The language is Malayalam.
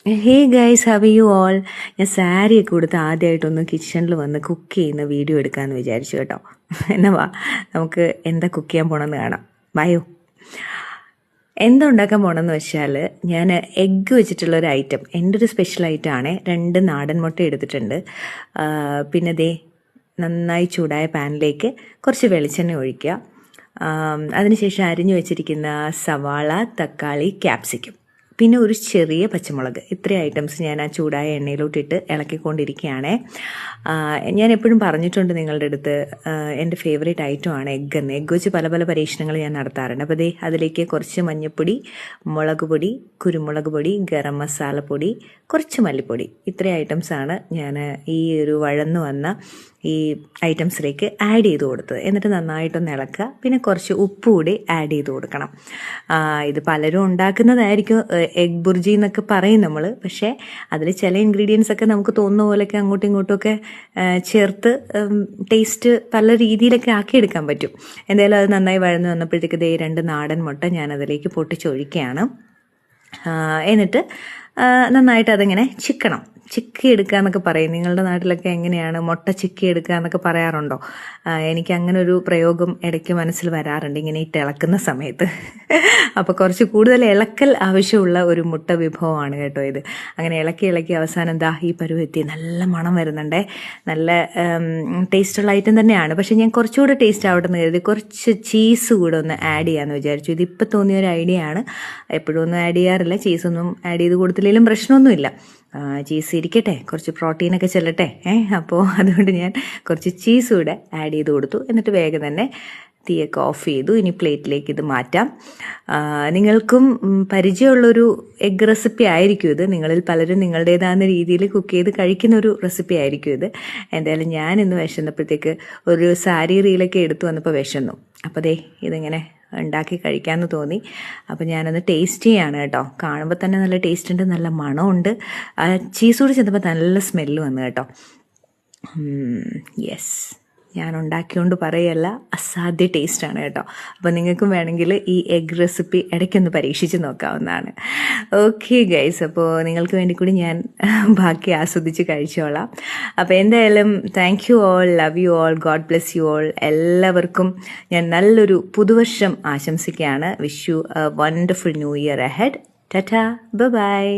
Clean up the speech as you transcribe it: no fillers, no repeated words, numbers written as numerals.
Hey guys, have you all. ഞാൻ സാരിയൊക്കെ കൊടുത്ത് ആദ്യമായിട്ടൊന്ന് കിച്ചണിൽ വന്ന് കുക്ക് ചെയ്യുന്ന വീഡിയോ എടുക്കാമെന്ന് വിചാരിച്ചു കേട്ടോ. എന്നാ വാ, നമുക്ക് എന്താ കുക്ക് ചെയ്യാൻ പോകണമെന്ന് കാണാം. വായോ. എന്താ ഉണ്ടാക്കാൻ പോകണമെന്ന് വെച്ചാൽ, ഞാൻ എഗ്ഗ് വെച്ചിട്ടുള്ളൊരു ഐറ്റം, എൻ്റെ ഒരു സ്പെഷ്യൽ ഐറ്റമാണ്. 2 നാടൻ മുട്ട എടുത്തിട്ടുണ്ട്. പിന്നെ ദേ നന്നായി ചൂടായ പാനിലേക്ക് കുറച്ച് വെളിച്ചെണ്ണ ഒഴിക്കുക. അതിനുശേഷം അരിഞ്ഞു വെച്ചിരിക്കുന്ന സവാള, തക്കാളി, ക്യാപ്സിക്കം, പിന്നെ ഒരു ചെറിയ പച്ചമുളക്, ഇത്രയും ഐറ്റംസ് ഞാൻ ആ ചൂടായ എണ്ണയിലോട്ടിട്ട് ഇളക്കിക്കൊണ്ടിരിക്കുകയാണ്. ഞാൻ എപ്പോഴും പറഞ്ഞിട്ടുണ്ട് നിങ്ങളുടെ അടുത്ത്, എൻ്റെ ഫേവറേറ്റ് ഐറ്റമാണ് എഗ്ഗ് എന്ന്. എഗ്ഗ് വെച്ച് പല പല പരീക്ഷണങ്ങൾ ഞാൻ നടത്താറുണ്ട്. അപ്പോൾ ദേ അതിലേക്ക് കുറച്ച് മഞ്ഞൾപ്പൊടി, മുളക് പൊടി, കുരുമുളക് പൊടി, ഗരം മസാലപ്പൊടി, കുറച്ച് മല്ലിപ്പൊടി, ഇത്രയും ഐറ്റംസാണ് ഞാൻ ഈ ഒരു വഴന്നു വന്ന ഈ ഐറ്റംസിലേക്ക് ആഡ് ചെയ്ത് കൊടുത്തത്. എന്നിട്ട് നന്നായിട്ടൊന്ന് ഇളക്കുക. പിന്നെ കുറച്ച് ഉപ്പ് കൂടി ആഡ് ചെയ്ത് കൊടുക്കണം. ഇത് പലരും ഉണ്ടാക്കുന്നതായിരിക്കും എഗ് ബുർജി എന്നൊക്കെ പറയും നമ്മൾ. പക്ഷേ അതിൽ ചില ഇൻഗ്രീഡിയൻസ് ഒക്കെ നമുക്ക് തോന്നുന്ന പോലെയൊക്കെ അങ്ങോട്ടും ഇങ്ങോട്ടുമൊക്കെ ചേർത്ത് ടേസ്റ്റ് പല രീതിയിലൊക്കെ ആക്കിയെടുക്കാൻ പറ്റും. എന്തായാലും അത് നന്നായി വഴന്നു വന്നപ്പോഴത്തേക്ക് ദേ 2 നാടൻ മുട്ട ഞാൻ അതിലേക്ക് പൊട്ടിച്ചൊഴിക്കുകയാണ്. എന്നിട്ട് നന്നായിട്ട് അതിങ്ങനെ ചിക്കി എടുക്കുക എന്നൊക്കെ പറയും. നിങ്ങളുടെ നാട്ടിലൊക്കെ എങ്ങനെയാണ്, മുട്ട ചിക്കി എടുക്കുക എന്നൊക്കെ പറയാറുണ്ടോ? എനിക്ക് അങ്ങനെ ഒരു പ്രയോഗം ഇടയ്ക്ക് മനസ്സിൽ വരാറുണ്ട് ഇങ്ങനെ ഇട്ട് ഇളക്കുന്ന സമയത്ത്. അപ്പോൾ കുറച്ച് കൂടുതൽ ഇളക്കൽ ആവശ്യമുള്ള ഒരു മുട്ട വിഭവമാണ് കേട്ടോ ഇത്. അങ്ങനെ ഇളക്കി അവസാനം ദാ ഈ പരുവെത്തി നല്ല മണം വരുന്നുണ്ടേ. നല്ല ടേസ്റ്റുള്ള ഐറ്റം തന്നെയാണ്. പക്ഷേ ഞാൻ കുറച്ചുകൂടെ ടേസ്റ്റ് ആവട്ടെ എന്ന് കരുതി കുറച്ച് ചീസ് കൂടെ ഒന്ന് ആഡ് ചെയ്യാമെന്ന് വിചാരിച്ചു. ഇതിപ്പോൾ തോന്നിയ ഒരു ഐഡിയ ആണ്. എപ്പോഴും ഒന്നും ആഡ് ചെയ്യാറില്ല. ചീസൊന്നും ആഡ് ചെയ്ത് കൊടുത്തില്ലെങ്കിലും പ്രശ്നമൊന്നുമില്ല. ചീസ് ഇരിക്കട്ടെ, കുറച്ച് പ്രോട്ടീനൊക്കെ ചെല്ലട്ടെ. അപ്പോൾ അതുകൊണ്ട് ഞാൻ കുറച്ച് ചീസ് കൂടെ ആഡ് ചെയ്ത് കൊടുത്തു. എന്നിട്ട് വേഗം തന്നെ തീയൊക്കെ ഓഫ് ചെയ്തു. ഇനി പ്ലേറ്റിലേക്ക് ഇത് മാറ്റാം. നിങ്ങൾക്കും പരിചയമുള്ളൊരു എഗ് റെസിപ്പി ആയിരിക്കും ഇത്. നിങ്ങളിൽ പലരും നിങ്ങളുടേതാകുന്ന രീതിയിൽ കുക്ക് ചെയ്ത് കഴിക്കുന്ന ഒരു റെസിപ്പി ആയിരിക്കും ഇത്. എന്തായാലും ഞാൻ ഇന്ന് വിശന്നപ്പോഴത്തേക്ക് ഒരു സാരി റീലൊക്കെ എടുത്തു വന്നപ്പോൾ വിശന്നു. അപ്പോൾ ദേ ഇതിങ്ങനെ ഉണ്ടാക്കി കഴിക്കാമെന്ന് തോന്നി. അപ്പോൾ ഞാനൊന്ന് ടേസ്റ്റ് ചെയ്യാണ് കേട്ടോ. കാണുമ്പോൾ തന്നെ നല്ല ടേസ്റ്റ് ഉണ്ട്, നല്ല മണമുണ്ട്. ചീസ് കൂടി ചെന്നപ്പോൾ നല്ല സ്മെല്ല് വന്നു കേട്ടോ. യെസ്, ഞാൻ ഉണ്ടാക്കിക്കൊണ്ട് പറയല്ല, അസാധ്യ ടേസ്റ്റാണ് കേട്ടോ. അപ്പോൾ നിങ്ങൾക്കും വേണമെങ്കിൽ ഈ എഗ് റെസിപ്പി ഇടയ്ക്കൊന്ന് പരീക്ഷിച്ച് നോക്കാവുന്നതാണ്. ഓക്കെ ഗൈസ്, അപ്പോൾ നിങ്ങൾക്ക് വേണ്ടി കൂടി ഞാൻ ബാക്കി ആസ്വദിച്ച് കഴിച്ചോളാം. അപ്പോൾ എന്തായാലും thank you all, love you all, God bless you all. എല്ലാവർക്കും ഞാൻ നല്ലൊരു പുതുവർഷം ആശംസിക്കുകയാണ്. Wish you a wonderful new year ahead. Tata, by.